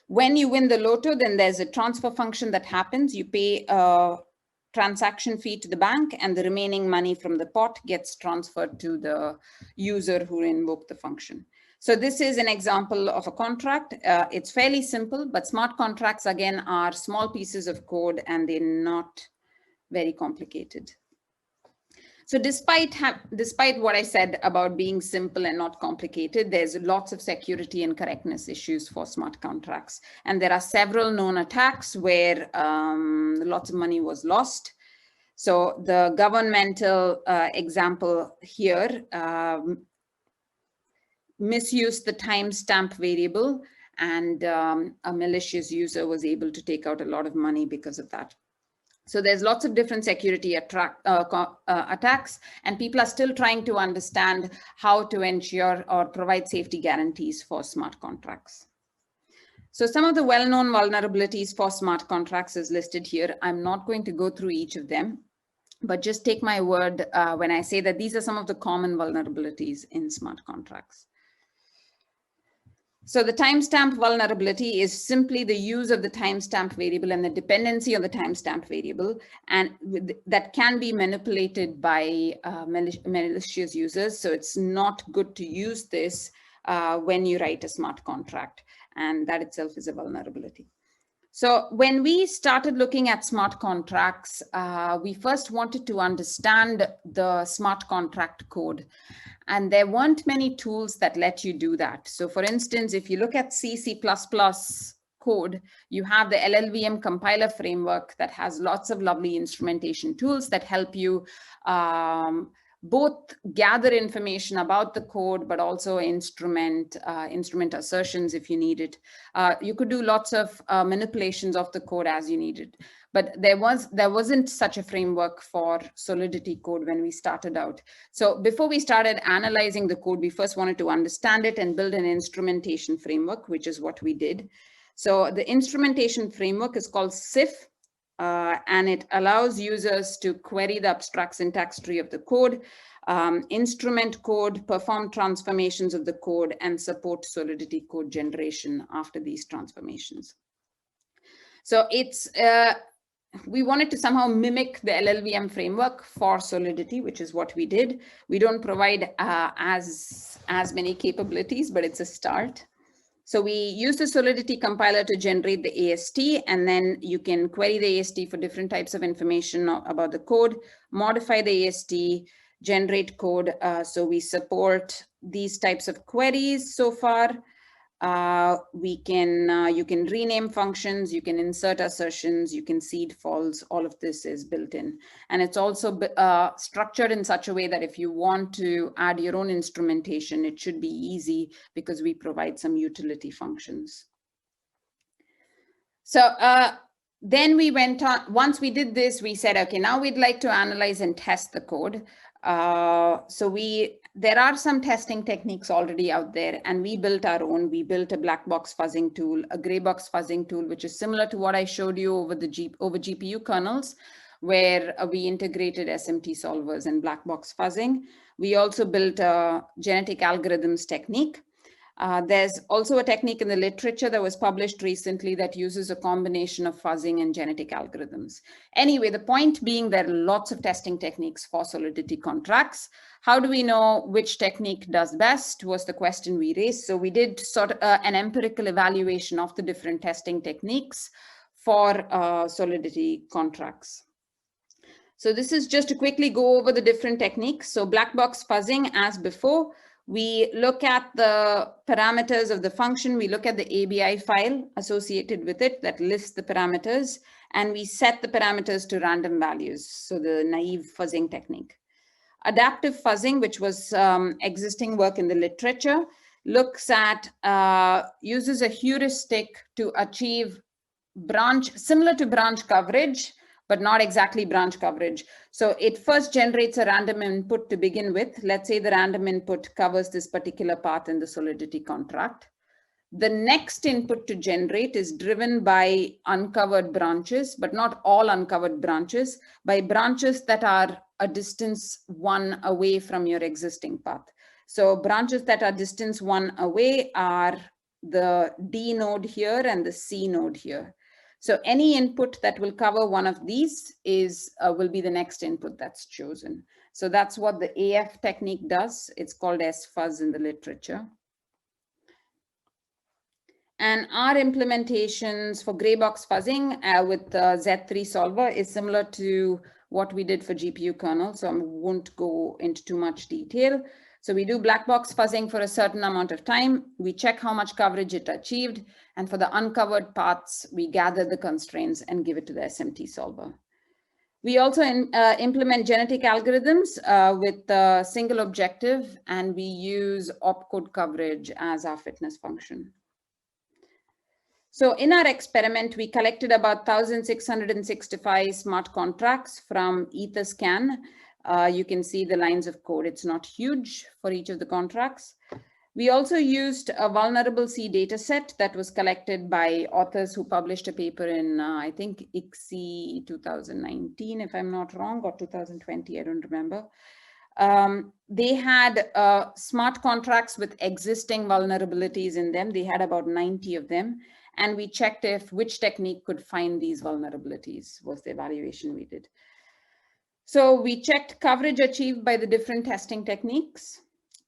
when you win the Lotto, then there's a transfer function that happens. You pay a transaction fee to the bank, and the remaining money from the pot gets transferred to the user who invoked the function. So this is an example of a contract. It's fairly simple, but smart contracts, again, are small pieces of code, and they're not very complicated. So despite what I said about being simple and not complicated, there's lots of security and correctness issues for smart contracts. And there are several known attacks where lots of money was lost. So the governmental example here misused the timestamp variable, and a malicious user was able to take out a lot of money because of that. So there's lots of different security attacks, and people are still trying to understand how to ensure or provide safety guarantees for smart contracts. So some of the well-known vulnerabilities for smart contracts is listed here. I'm not going to go through each of them, but just take my word when I say that these are some of the common vulnerabilities in smart contracts. So the timestamp vulnerability is simply the use of the timestamp variable and the dependency on the timestamp variable, and that can be manipulated by malicious users. So it's not good to use this when you write a smart contract, and that itself is a vulnerability. So when we started looking at smart contracts, we first wanted to understand the smart contract code. And there weren't many tools that let you do that. So for instance, if you look at C++ code, you have the LLVM compiler framework that has lots of lovely instrumentation tools that help you both gather information about the code, but also instrument assertions if you need it. You could do lots of manipulations of the code as you needed. But there wasn't such a framework for Solidity code when we started out. So before we started analyzing the code, we first wanted to understand it and build an instrumentation framework, which is what we did. So the instrumentation framework is called SIF, and it allows users to query the abstract syntax tree of the code, instrument code, perform transformations of the code, and support Solidity code generation after these transformations. So it's we wanted to somehow mimic the LLVM framework for Solidity, which is what we did. We don't provide as many capabilities, but it's a start. So we use the Solidity compiler to generate the AST, and then you can query the AST for different types of information about the code, modify the AST, generate code. So we support these types of queries so far. You can rename functions, you can insert assertions, you can seed false. All of this is built in, and it's also structured in such a way that if you want to add your own instrumentation, it should be easy because we provide some utility functions. So then we went on. Once we did this, we said, okay, now we'd like to analyze and test the code. There are some testing techniques already out there, and we built our own. We built a black box fuzzing tool, a gray box fuzzing tool, which is similar to what I showed you over GPU kernels, where we integrated SMT solvers and black box fuzzing. We also built a genetic algorithms technique. There's also a technique in the literature that was published recently that uses a combination of fuzzing and genetic algorithms. Anyway, the point being there are lots of testing techniques for solidity contracts. How do we know which technique does best was the question we raised. So we did sort of an empirical evaluation of the different testing techniques for solidity contracts. So this is just to quickly go over the different techniques. So black box fuzzing, as before, we look at the parameters of the function. We look at the ABI file associated with it that lists the parameters, and we set the parameters to random values. So the naive fuzzing technique. Adaptive fuzzing, which was existing work in the literature, looks at, uses a heuristic to achieve similar to branch coverage, but not exactly branch coverage. So it first generates a random input to begin with. Let's say the random input covers this particular path in the solidity contract. The next input to generate is driven by uncovered branches, but not all uncovered branches, by branches that are a distance 1 away from your existing path. So branches that are distance 1 away are the D node here and the C node here. So any input that will cover one of these will be the next input that's chosen. So that's what the AF technique does. It's called S-fuzz in the literature. And our implementations for gray box fuzzing with Z3 solver is similar to what we did for GPU kernel. So I won't go into too much detail. So we do black box fuzzing for a certain amount of time. We check how much coverage it achieved. And for the uncovered paths, we gather the constraints and give it to the SMT solver. We also implement genetic algorithms with a single objective, and we use opcode coverage as our fitness function. So in our experiment, we collected about 1,665 smart contracts from Etherscan. You can see the lines of code. It's not huge for each of the contracts. We also used a Vulnerabilities data set that was collected by authors who published a paper in, I think, ICSI 2019, if I'm not wrong, or 2020, I don't remember. They had smart contracts with existing vulnerabilities in them. They had about 90 of them. And we checked if which technique could find these vulnerabilities was the evaluation we did. So we checked coverage achieved by the different testing techniques,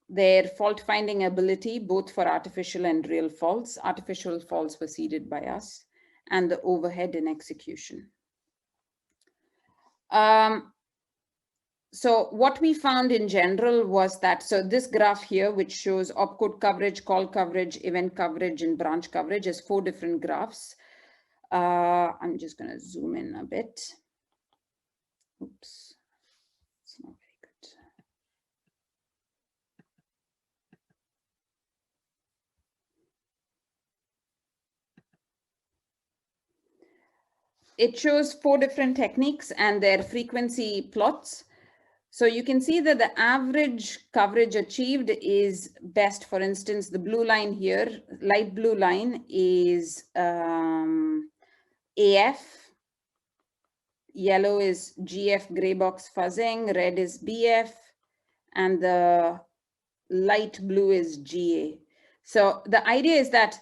their fault finding ability, both for artificial and real faults. Artificial faults were seeded by us, and the overhead in execution. So what we found in general was that, so this graph here, which shows opcode coverage, call coverage, event coverage, and branch coverage, is 4 different graphs. I'm just going to zoom in a bit. Oops, it's not very good. It shows 4 different techniques and their frequency plots. So you can see that the average coverage achieved is best. For instance, the blue line here, light blue line is AF, yellow is GF gray box fuzzing, red is BF, and the light blue is GA. So the idea is that,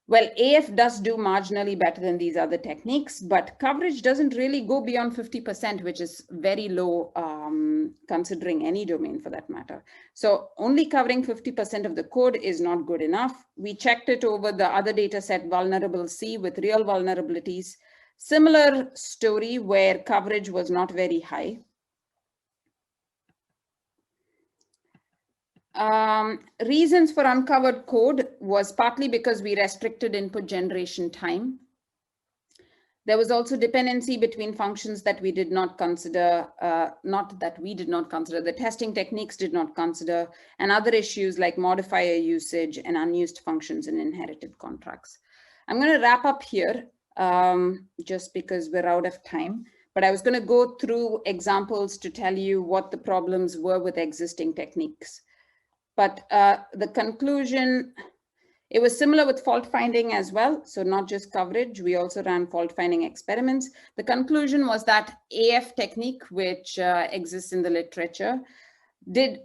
well, AF does do marginally better than these other techniques, but coverage doesn't really go beyond 50%, which is very low considering any domain for that matter. So only covering 50% of the code is not good enough. We checked it over the other data set, vulnerable C, with real vulnerabilities. Similar story where coverage was not very high. Reasons for uncovered code was partly because we restricted input generation time. There was also dependency between functions that we did not consider, not that we did not consider, the testing techniques did not consider, and other issues like modifier usage and unused functions in inherited contracts. I'm going to wrap up here just because we're out of time, but I was going to go through examples to tell you what the problems were with existing techniques. But the conclusion, it was similar with fault finding as well. So not just coverage, we also ran fault finding experiments. The conclusion was that AF technique, which exists in the literature,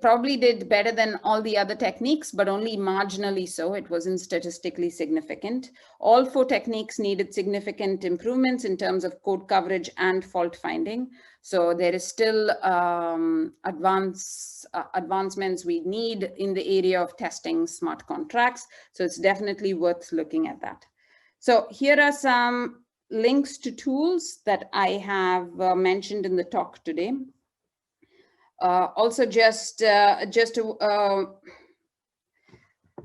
probably did better than all the other techniques, but only marginally so. It wasn't statistically significant. All 4 techniques needed significant improvements in terms of code coverage and fault finding. So there is still advancements we need in the area of testing smart contracts. So it's definitely worth looking at that. So here are some links to tools that I have mentioned in the talk today. Also,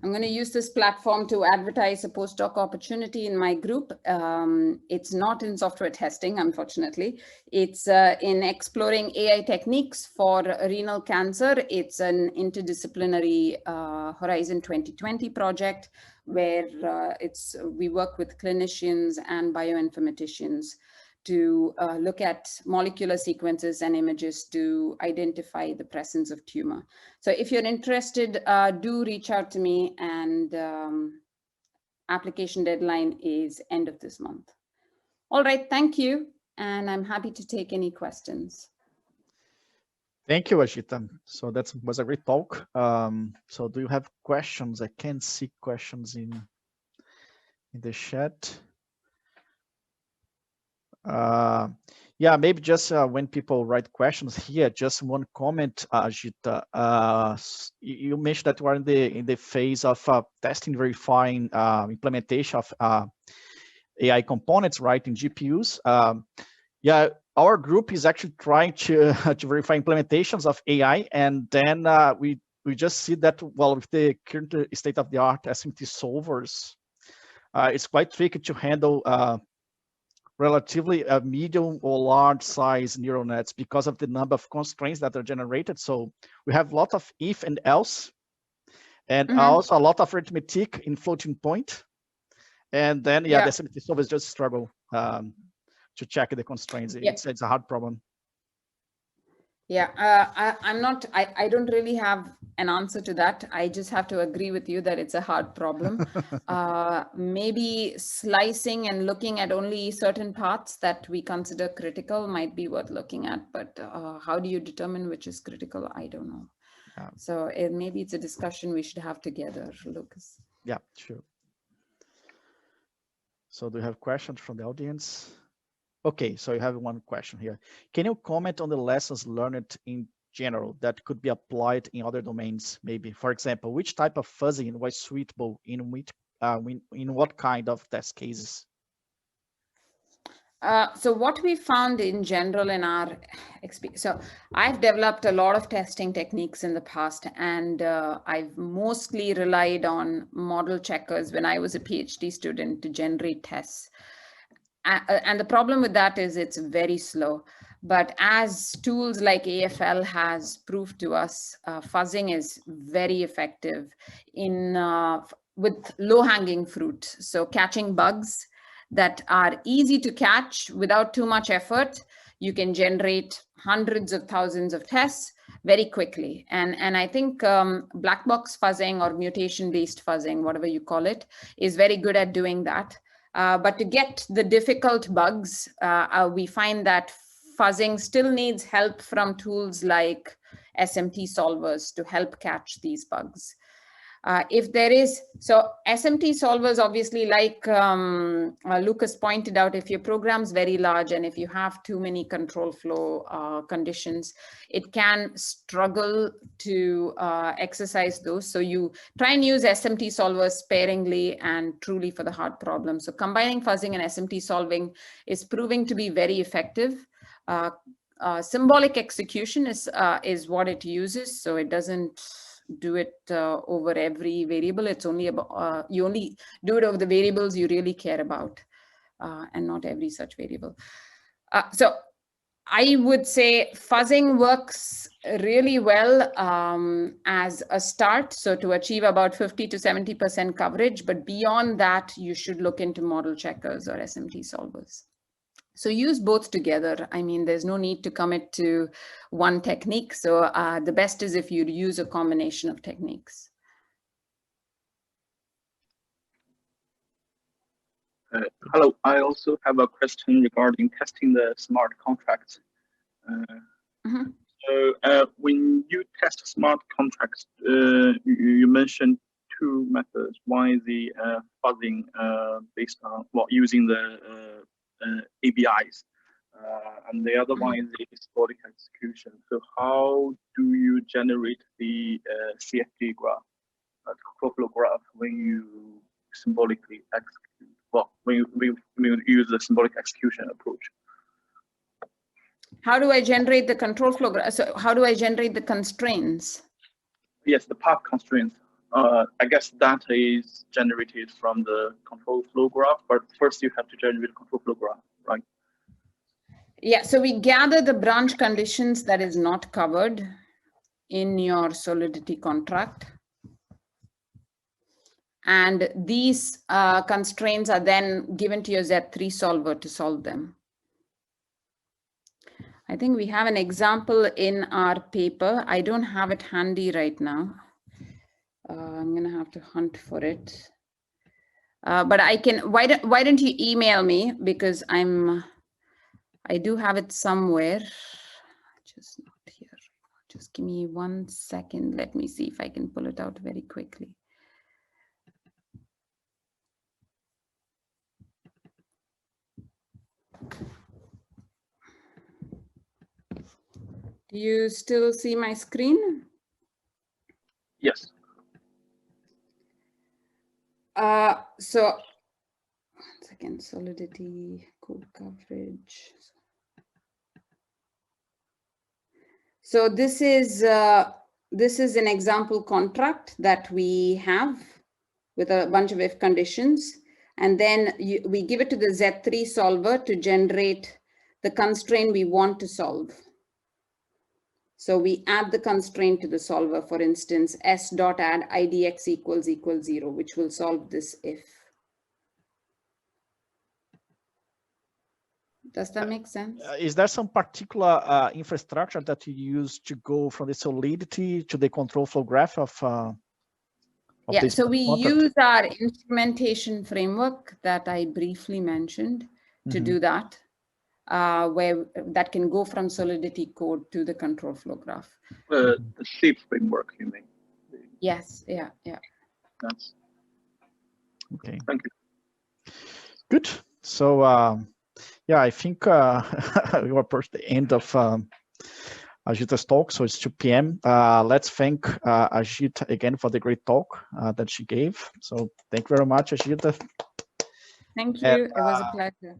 I'm going to use this platform to advertise a postdoc opportunity in my group. It's not in software testing, unfortunately. It's in exploring AI techniques for renal cancer. It's an interdisciplinary Horizon 2020 project where we work with clinicians and bioinformaticians to look at molecular sequences and images to identify the presence of tumor. So if you're interested, do reach out to me, and application deadline is end of this month. All right, thank you. And I'm happy to take any questions. Thank you, Ajitha. So that was a great talk. So do you have questions? I can see questions in the chat. Yeah, maybe just when people write questions here, just one comment, Ajitha. You mentioned that we're in the phase of testing, verifying implementation of AI components, right, in GPUs. Yeah, our group is actually trying to verify implementations of AI, and then we just see that, well, with the current state-of-the-art SMT solvers, it's quite tricky to handle relatively medium or large size neural nets because of the number of constraints that are generated. So we have a lot of if and else, and also a lot of arithmetic in floating point. And then, yeah, the SMT solvers just struggle to check the constraints. It's a hard problem. Yeah, I don't really have an answer to that. I just have to agree with you that it's a hard problem. Maybe slicing and looking at only certain parts that we consider critical might be worth looking at, but how do you determine which is critical? I don't know. Yeah. So maybe it's a discussion we should have together, Lucas. Yeah, sure. So do you have questions from the audience? Okay, so you have one question here. Can you comment on the lessons learned in general that could be applied in other domains, maybe? For example, which type of fuzzing was suitable in what kind of test cases? So what we found in general in our experience, so I've developed a lot of testing techniques in the past, and I've mostly relied on model checkers when I was a PhD student to generate tests. And the problem with that is it's very slow. But as tools like AFL has proved to us, fuzzing is very effective with low-hanging fruit. So catching bugs that are easy to catch without too much effort. You can generate hundreds of thousands of tests very quickly. And I think black box fuzzing or mutation-based fuzzing, whatever you call it, is very good at doing that. But to get the difficult bugs, we find that fuzzing still needs help from tools like SMT solvers to help catch these bugs. So SMT solvers, obviously, like Lucas pointed out, if your program's very large and if you have too many control flow conditions, it can struggle to exercise those. So you try and use SMT solvers sparingly and truly for the hard problems. So combining fuzzing and SMT solving is proving to be very effective. Symbolic execution is what it uses, so it doesn't do it over every variable. It's only about you only do it over the variables you really care about, and not every such variable. So I would say fuzzing works really well as a start, so to achieve about 50 to 70% coverage, but beyond that you should look into model checkers or SMT solvers. So use both together. I mean, there's no need to commit to one technique. So the best is if you use a combination of techniques. Hello, I also have a question regarding testing the smart contracts. So when you test smart contracts, you mentioned two methods. One is the fuzzing based on using the ABIs, and the other one is the symbolic execution. So how do you generate the CFD graph, control flow graph, when you symbolically execute? Well, when you use the symbolic execution approach. How do I generate the control flow graph? So how do I generate the constraints? Yes, the path constraints. I guess data is generated from the control flow graph, but first you have to generate control flow graph, right? Yeah, so we gather the branch conditions that is not covered in your Solidity contract. And these constraints are then given to your Z3 solver to solve them. I think we have an example in our paper. I don't have it handy right now. I'm going to have to hunt for it. But I can, why don't you email me, because I do have it somewhere. Just not here. Just give me 1 second. Let me see if I can pull it out very quickly. Do you still see my screen? Yes. So, 1 second, Solidity, code coverage. So this is an example contract that we have with a bunch of if conditions. And then we give it to the Z3 solver to generate the constraint we want to solve. So we add the constraint to the solver, for instance, s.add idx == 0, which will solve this if. Does that make sense? Is there some particular infrastructure that you use to go from the Solidity to the control flow graph of yeah, this so we contract? use our instrumentation framework that I briefly mentioned to do that. Where that can go from Solidity code to the control flow graph. The SIP framework, you mean? Yes, yeah. That's Okay. Thank you. Good. So yeah, I think we were approaching the end of Ajitha's talk, so it's 2 p.m. Let's thank Ajitha again for the great talk that she gave. So thank you very much, Ajitha. Thank you. And, it was a pleasure.